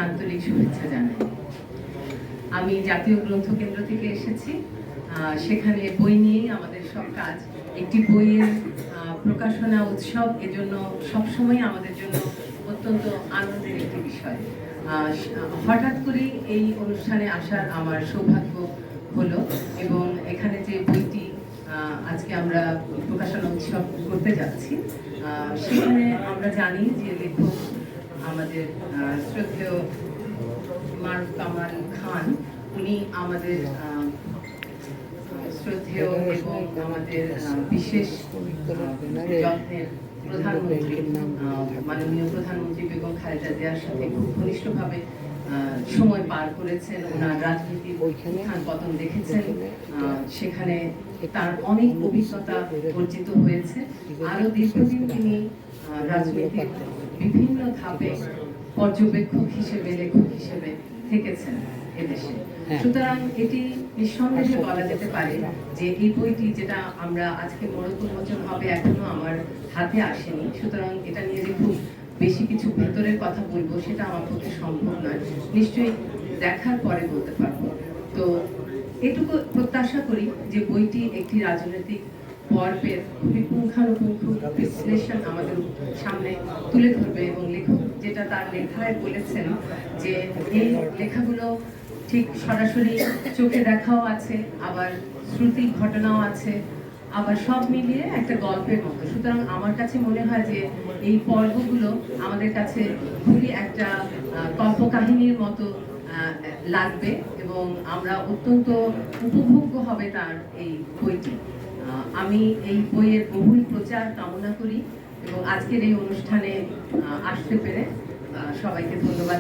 আন্তরিক শুভেচ্ছা জানাই। আমি জাতীয় গ্রন্থ কেন্দ্র থেকে এসেছি। সেখানে বই নিয়েই আমাদের সব কাজ। একটি বইয়ের প্রকাশনা উৎসব এজন্য সবসময় আমাদের জন্য অত্যন্ত আনন্দের একটি বিষয়। হঠাৎ করেই এই অনুষ্ঠানে আসার আমার সৌভাগ্য হলো এবং এখানে যে বইটি আজকে আমরা প্রকাশনা উৎসব করতে যাচ্ছি, সেখানে আমরা জানি যে লেখক আমাদের শ্রদ্ধেয় মারুফ কামাল খান। উনি আমাদের শ্রদ্ধেয় এবং আমাদের বিশেষ যত্নের প্রধানমন্ত্রী, মাননীয় প্রধানমন্ত্রী বেগম খালেদা জিয়ার সাথে খুব ঘনিষ্ঠভাবে সময় পার করেছেন। ওনার রাজনীতির উত্থান পতন দেখেছেন, সেখানে তার অনেক অভিজ্ঞতা অর্জিত হয়েছে। আরো দীর্ঘদিন তিনি রাজনীতির বিভিন্ন ধাপে পর্যবেক্ষক হিসেবে, লেখক হিসেবে থেকেছেন এদেশে। সুতরাং এটি নিঃসন্দেহে বলা যেতে পারে যে এই বইটি, যেটা আমরা আজকে মোড়ক উন্মোচন হবে, এখনো আমার হাতে আসেনি। সুতরাং এটা নিয়ে যে খুব বেশি কিছু ভেতরের কথা বলবো সেটা আমার পক্ষে সম্ভব নয়। নিশ্চয়ই দেখার পরে বলতে পারবো। তো এটুকু প্রত্যাশা করি যে বইটি একটি রাজনৈতিক পর্বের খুবই পুঙ্খানুপুঙ্খ বিশ্লেষণ আমাদের সামনে তুলে ধরবে এবং লেখক যেটা তার লেখায় বলেছেন যে এই লেখাগুলো ঠিক সরাসরি চোখে দেখাও আছে, আবার শ্রুতি ঘটনাও আছে, আবার সব মিলিয়ে একটা গল্পের মতো। সুতরাং আমার কাছে মনে হয় যে এই পর্বগুলো আমাদের কাছে খুবই একটা কল্পকাহিনীর মতো লাগবে এবং আমরা অত্যন্ত উপভোগ্য হবে তার এই বইটি। আমি এই বইয়ের বহুল প্রচার কামনা করি এবং আজকের এই অনুষ্ঠানে আসতে পেরে সবাইকে ধন্যবাদ।